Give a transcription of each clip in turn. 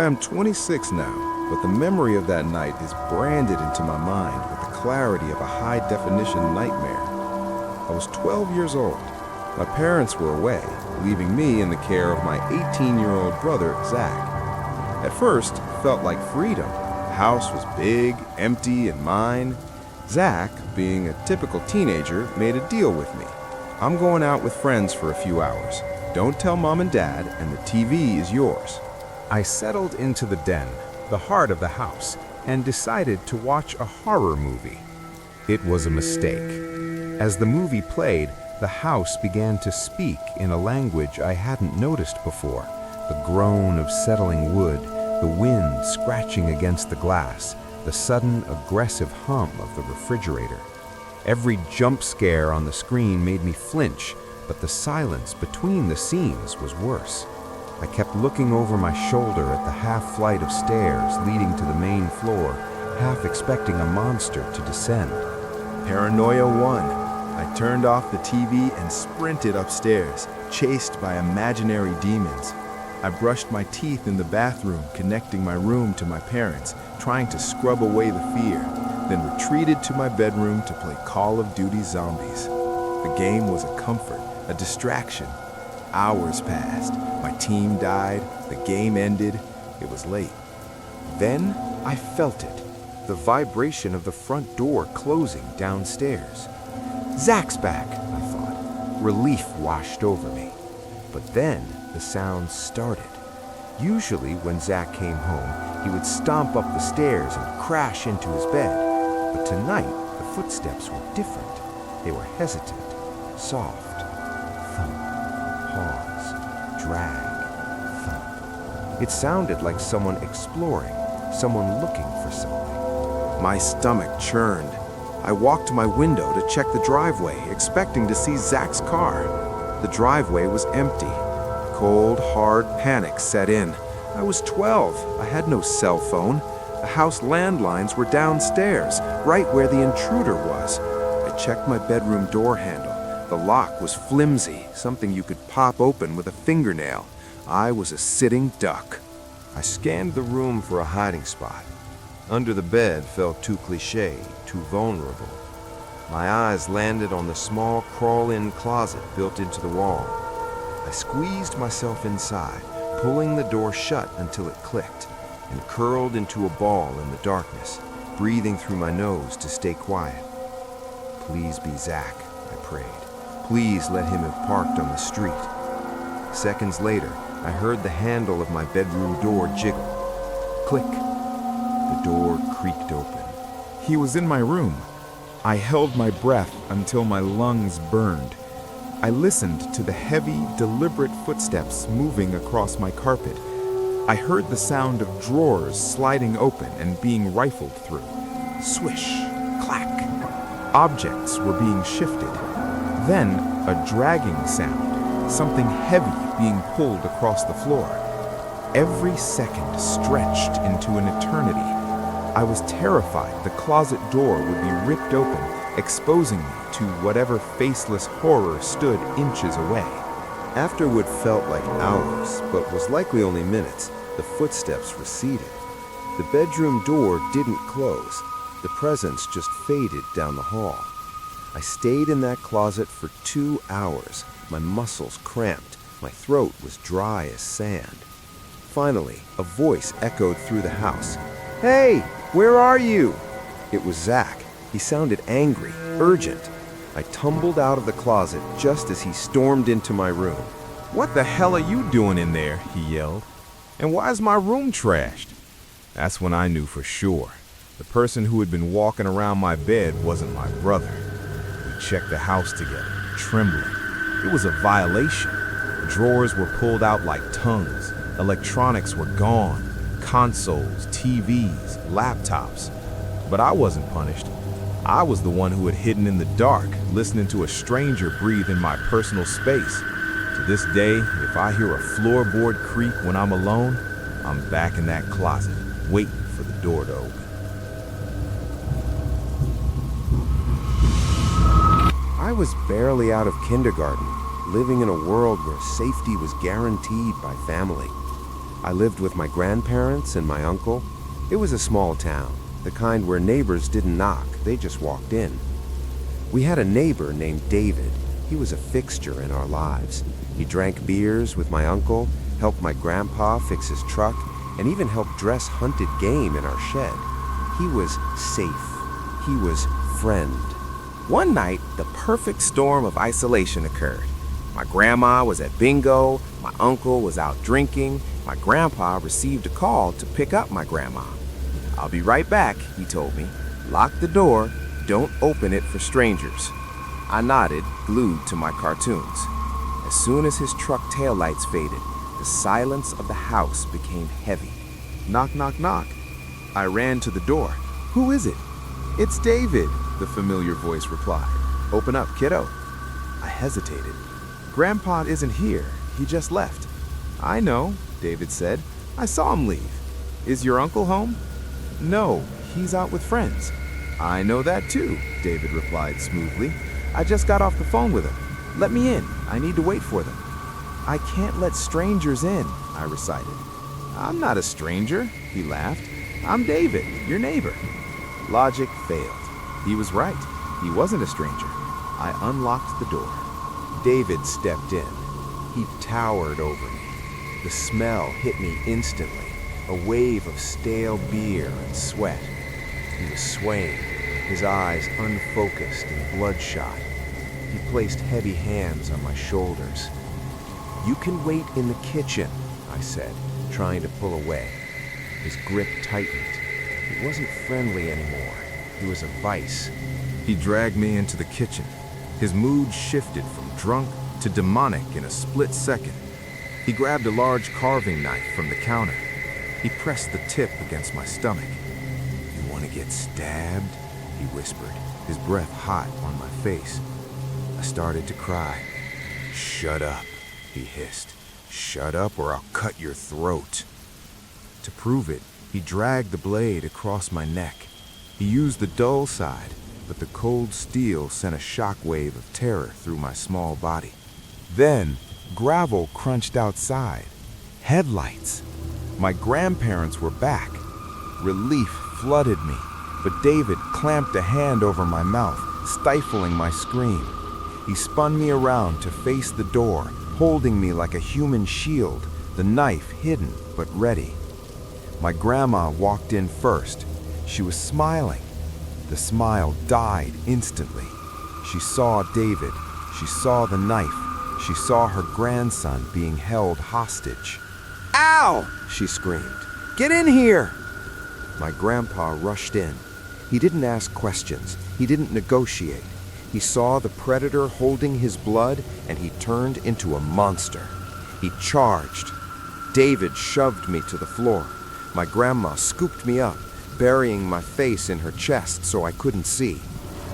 I am 26 now, but the memory of that night is branded into my mind with the clarity of a high-definition nightmare. I was 12 years old. My parents were away, leaving me in the care of my 18-year-old brother, Zach. At first, it felt like freedom. The house was big, empty, and mine. Zach, being a typical teenager, made a deal with me. I'm going out with friends for a few hours. Don't tell Mom and Dad, and the TV is yours. I settled into the den, the heart of the house, and decided to watch a horror movie. It was a mistake. As the movie played, the house began to speak in a language I hadn't noticed before. The groan of settling wood, the wind scratching against the glass, the sudden aggressive hum of the refrigerator. Every jump scare on the screen made me flinch, but the silence between the scenes was worse. I kept looking over my shoulder at the half flight of stairs leading to the main floor, half expecting a monster to descend. Paranoia won. I turned off the TV and sprinted upstairs, chased by imaginary demons. I brushed my teeth in the bathroom, connecting my room to my parents', trying to scrub away the fear, then retreated to my bedroom to play Call of Duty Zombies. The game was a comfort, a distraction. Hours passed. My team died. The game ended. It was late. Then I felt it. The vibration of the front door closing downstairs. Zach's back, I thought. Relief washed over me. But then the sound started. Usually when Zach came home, he would stomp up the stairs and crash into his bed. But tonight, the footsteps were different. They were hesitant, soft. Thump, pause, drag, thump. It sounded like someone exploring, someone looking for something. My stomach churned. I walked to my window to check the driveway, expecting to see Zach's car. The driveway was empty. Cold, hard panic set in. I was 12. I had no cell phone. The house landlines were downstairs, right where the intruder was. I checked my bedroom door handle. The lock was flimsy, something you could pop open with a fingernail. I was a sitting duck. I scanned the room for a hiding spot. Under the bed felt too cliché, too vulnerable. My eyes landed on the small crawl-in closet built into the wall. I squeezed myself inside, pulling the door shut until it clicked, and curled into a ball in the darkness, breathing through my nose to stay quiet. Please be Zach, I prayed. Please let him have parked on the street. Seconds later, I heard the handle of my bedroom door jiggle. Click. The door creaked open. He was in my room. I held my breath until my lungs burned. I listened to the heavy, deliberate footsteps moving across my carpet. I heard the sound of drawers sliding open and being rifled through. Swish, clack. Objects were being shifted. Then, a dragging sound, something heavy being pulled across the floor. Every second stretched into an eternity. I was terrified the closet door would be ripped open, exposing me to whatever faceless horror stood inches away. After what felt like hours, but was likely only minutes, the footsteps receded. The bedroom door didn't close. The presence just faded down the hall. I stayed in that closet for 2 hours. My muscles cramped. My throat was dry as sand. Finally, a voice echoed through the house. "Hey, where are you?" It was Zach. He sounded angry, urgent. I tumbled out of the closet just as he stormed into my room. "What the hell are you doing in there?" he yelled. "And why is my room trashed?" That's when I knew for sure. The person who had been walking around my bed wasn't my brother. We checked the house together, trembling. It was a violation. Drawers were pulled out like tongues. Electronics were gone. Consoles, TVs, laptops. But I wasn't punished. I was the one who had hidden in the dark, listening to a stranger breathe in my personal space. To this day, if I hear a floorboard creak when I'm alone, I'm back in that closet, waiting for the door to open. I was barely out of kindergarten, living in a world where safety was guaranteed by family. I lived with my grandparents and my uncle. It was a small town, the kind where neighbors didn't knock, they just walked in. We had a neighbor named David. He was a fixture in our lives. He drank beers with my uncle, helped my grandpa fix his truck, and even helped dress hunted game in our shed. He was safe. He was friend. One night, the perfect storm of isolation occurred. My grandma was at bingo, my uncle was out drinking, my grandpa received a call to pick up my grandma. "I'll be right back," he told me. "Lock the door, don't open it for strangers." I nodded, glued to my cartoons. As soon as his truck taillights faded, the silence of the house became heavy. Knock, knock, knock. I ran to the door. "Who is it?" "It's David," the familiar voice replied. "Open up, kiddo." I hesitated. "Grandpa isn't here. He just left." "I know," David said. "I saw him leave." "Is your uncle home?" "No, he's out with friends." "I know that too," David replied smoothly. "I just got off the phone with him. Let me in. I need to wait for them." "I can't let strangers in," I recited. "I'm not a stranger," he laughed. "I'm David, your neighbor." Logic failed. He was right. He wasn't a stranger. I unlocked the door. David stepped in. He towered over me. The smell hit me instantly, a wave of stale beer and sweat. He was swaying, his eyes unfocused and bloodshot. He placed heavy hands on my shoulders. "You can wait in the kitchen," I said, trying to pull away. His grip tightened. It wasn't friendly anymore. It was a vice. He dragged me into the kitchen. His mood shifted from drunk to demonic in a split second. He grabbed a large carving knife from the counter. He pressed the tip against my stomach. "You want to get stabbed?" he whispered, his breath hot on my face. I started to cry. "Shut up," he hissed. "Shut up or I'll cut your throat." To prove it, he dragged the blade across my neck. He used the dull side, but the cold steel sent a shockwave of terror through my small body. Then, gravel crunched outside. Headlights. My grandparents were back. Relief flooded me, but David clamped a hand over my mouth, stifling my scream. He spun me around to face the door, holding me like a human shield, the knife hidden but ready. My grandma walked in first. She was smiling. The smile died instantly. She saw David. She saw the knife. She saw her grandson being held hostage. "Ow!" she screamed. "Get in here!" My grandpa rushed in. He didn't ask questions. He didn't negotiate. He saw the predator holding his blood, and he turned into a monster. He charged. David shoved me to the floor. My grandma scooped me up, burying my face in her chest so I couldn't see.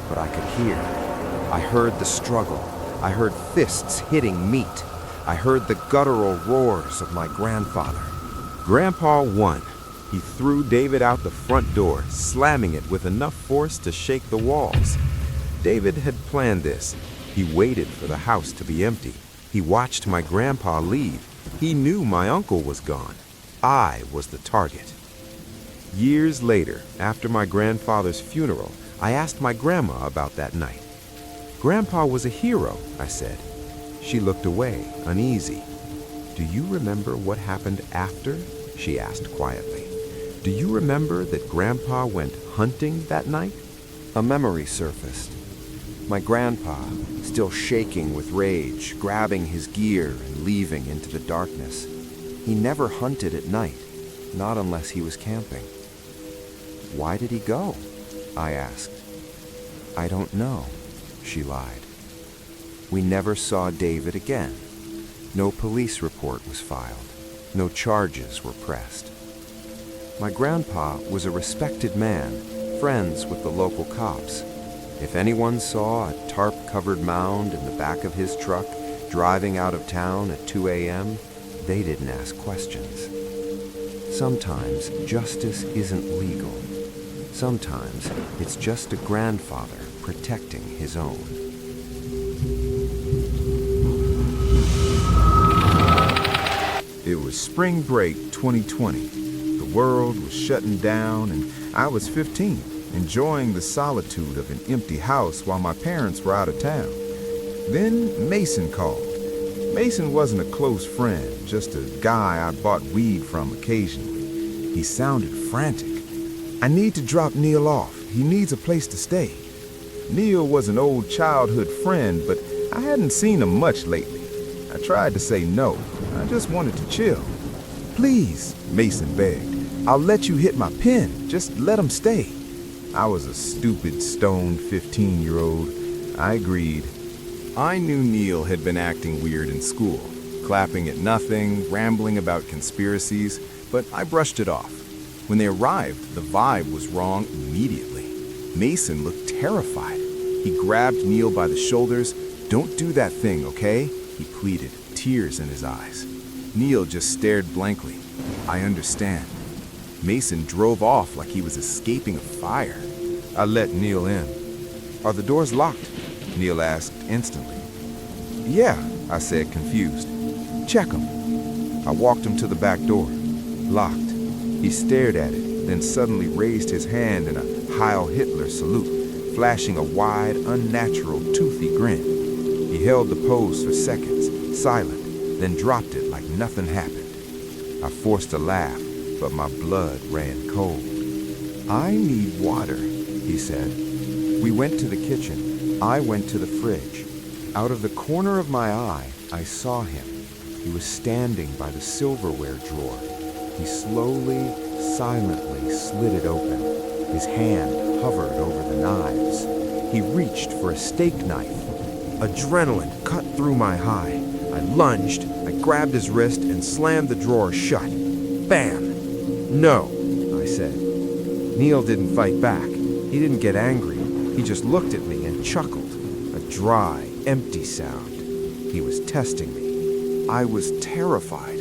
But I could hear. I heard the struggle. I heard fists hitting meat. I heard the guttural roars of my grandfather. Grandpa won. He threw David out the front door, slamming it with enough force to shake the walls. David had planned this. He waited for the house to be empty. He watched my grandpa leave. He knew my uncle was gone. I was the target. Years later, after my grandfather's funeral, I asked my grandma about that night. "Grandpa was a hero," I said. She looked away, uneasy. "Do you remember what happened after?" she asked quietly. "Do you remember that Grandpa went hunting that night?" A memory surfaced. My grandpa, still shaking with rage, grabbing his gear and leaving into the darkness. He never hunted at night, not unless he was camping. "Why did he go?" I asked. "I don't know," she lied. We never saw David again. No police report was filed. No charges were pressed. My grandpa was a respected man, friends with the local cops. If anyone saw a tarp-covered mound in the back of his truck driving out of town at 2 a.m., they didn't ask questions. Sometimes justice isn't legal. Sometimes it's just a grandfather protecting his own. It was was spring break 2020. The world was shutting down and I was 15, enjoying the solitude of an empty house while my parents were out of town. Then Mason called. Mason wasn't a close friend, just a guy I bought weed from occasionally. He sounded frantic. "I need to drop Neil off. He needs a place to stay." Neil was an old childhood friend, but I hadn't seen him much lately. I tried to say no. I just wanted to chill. "Please," Mason begged. "I'll let you hit my pen. Just let him stay." I was a stupid, stoned 15-year-old. I agreed. I knew Neil had been acting weird in school, clapping at nothing, rambling about conspiracies, but I brushed it off. When they arrived, the vibe was wrong immediately. Mason looked terrified. He grabbed Neil by the shoulders. "Don't do that thing, okay?" he pleaded, tears in his eyes. Neil just stared blankly. "I understand." Mason drove off like he was escaping a fire. I let Neil in. "Are the doors locked?" Neil asked instantly. "Yeah," I said, confused. "Check them." I walked him to the back door. Locked. He stared at it, then suddenly raised his hand in a Heil Hitler salute, flashing a wide, unnatural, toothy grin. He held the pose for seconds, silent, then dropped it like nothing happened. I forced a laugh, but my blood ran cold. "I need water," he said. We went to the kitchen. I went to the fridge. Out of the corner of my eye, I saw him. He was standing by the silverware drawer. He slowly, silently slid it open. His hand hovered over the knives. He reached for a steak knife. Adrenaline cut through my high. I lunged, I grabbed his wrist and slammed the drawer shut. Bam! "No," I said. Neil didn't fight back. He didn't get angry. He just looked at me and chuckled. A dry, empty sound. He was testing me. I was terrified.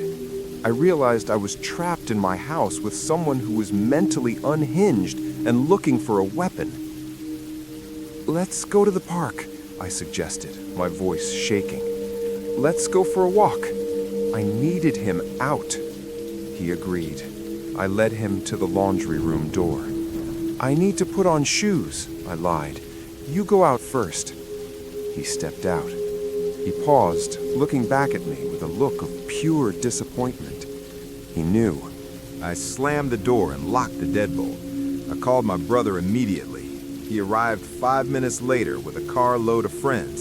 I realized I was trapped in my house with someone who was mentally unhinged and looking for a weapon. "Let's go to the park," I suggested, my voice shaking. "Let's go for a walk." I needed him out. He agreed. I led him to the laundry room door. "I need to put on shoes," I lied. "You go out first." He stepped out. He paused, looking back at me with a look of pure disappointment. He knew. I slammed the door and locked the deadbolt. I called my brother immediately. He arrived 5 minutes later with a carload of friends.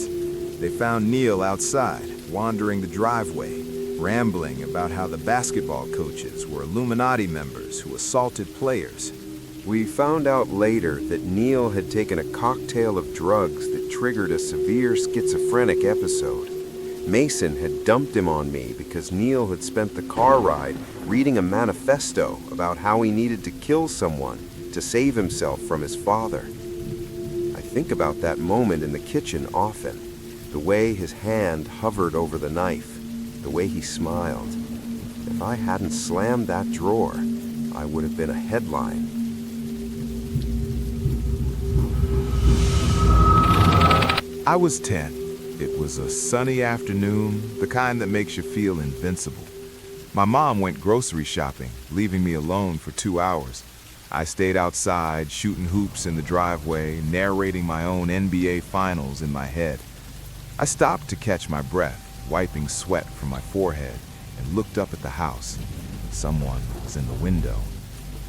They found Neil outside, wandering the driveway, rambling about how the basketball coaches were Illuminati members who assaulted players. We found out later that Neil had taken a cocktail of drugs that triggered a severe schizophrenic episode. Mason had dumped him on me because Neil had spent the car ride reading a manifesto about how he needed to kill someone to save himself from his father. I think about that moment in the kitchen often, the way his hand hovered over the knife, the way he smiled. If I hadn't slammed that drawer, I would have been a headline. I was 10. It was a sunny afternoon, the kind that makes you feel invincible. My mom went grocery shopping, leaving me alone for 2 hours. I stayed outside, shooting hoops in the driveway, narrating my own NBA finals in my head. I stopped to catch my breath, wiping sweat from my forehead, and looked up at the house. Someone was in the window.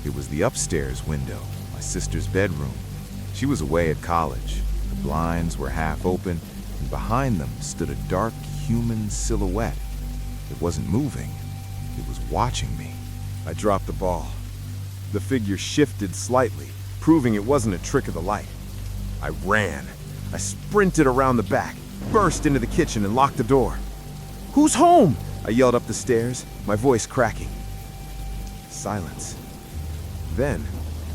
It was the upstairs window, my sister's bedroom. She was away at college. The blinds were half open, and behind them stood a dark human silhouette. It wasn't moving. It was watching me. I dropped the ball. The figure shifted slightly, proving it wasn't a trick of the light. I ran. I sprinted around the back, burst into the kitchen, and locked the door. "Who's home?" I yelled up the stairs, my voice cracking. Silence. Then,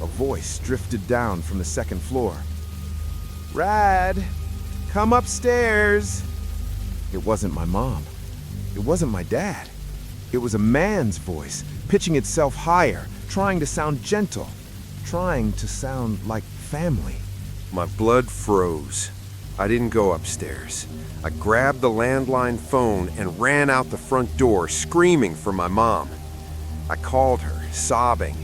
a voice drifted down from the second floor. "Rad, come upstairs." It wasn't my mom. It wasn't my dad. It was a man's voice, pitching itself higher, trying to sound gentle, trying to sound like family. My blood froze. I didn't go upstairs. I grabbed the landline phone and ran out the front door, screaming for my mom. I called her, sobbing.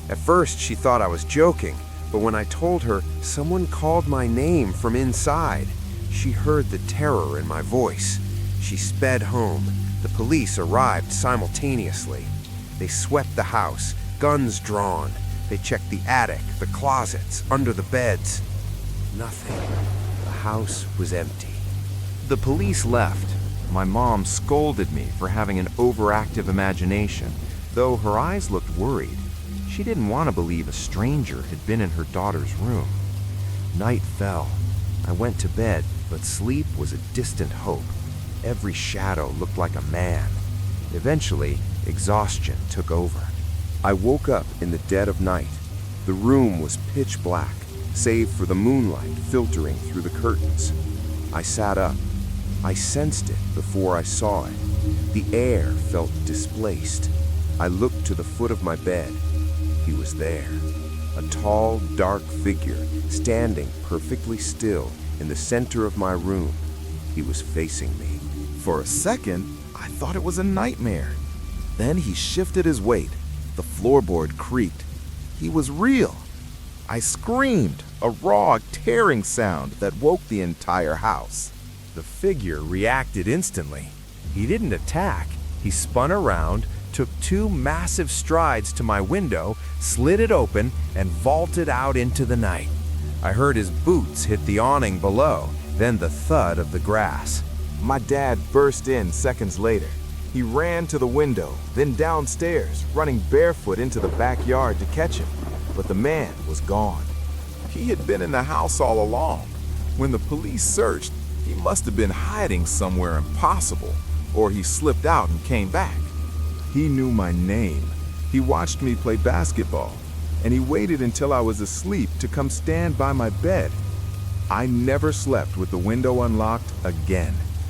At first, she thought I was joking, but when I told her someone called my name from inside, she heard the terror in my voice. She sped home. The police arrived simultaneously. They swept the house, guns drawn. They checked the attic, the closets, under the beds. Nothing. The house was empty. The police left. My mom scolded me for having an overactive imagination, though her eyes looked worried. She didn't want to believe a stranger had been in her daughter's room. Night fell. I went to bed, but sleep was a distant hope. Every shadow looked like a man. Eventually, exhaustion took over. I woke up in the dead of night. The room was pitch black, save for the moonlight filtering through the curtains. I sat up. I sensed it before I saw it. The air felt displaced. I looked to the foot of my bed. He was there. A tall, dark figure, standing perfectly still in the center of my room. He was facing me. For a second, I thought it was a nightmare. Then he shifted his weight. The floorboard creaked. He was real. I screamed, a raw, tearing sound that woke the entire house. The figure reacted instantly. He didn't attack. He spun around, took 2 massive strides to my window, slid it open, and vaulted out into the night. I heard his boots hit the awning below, then the thud of the grass. My dad burst in seconds later. He ran to the window, then downstairs, running barefoot into the backyard to catch him. But the man was gone. He had been in the house all along. When the police searched, he must have been hiding somewhere impossible, or he slipped out and came back. He knew my name. He watched me play basketball, and he waited until I was asleep to come stand by my bed. I never slept with the window unlocked again.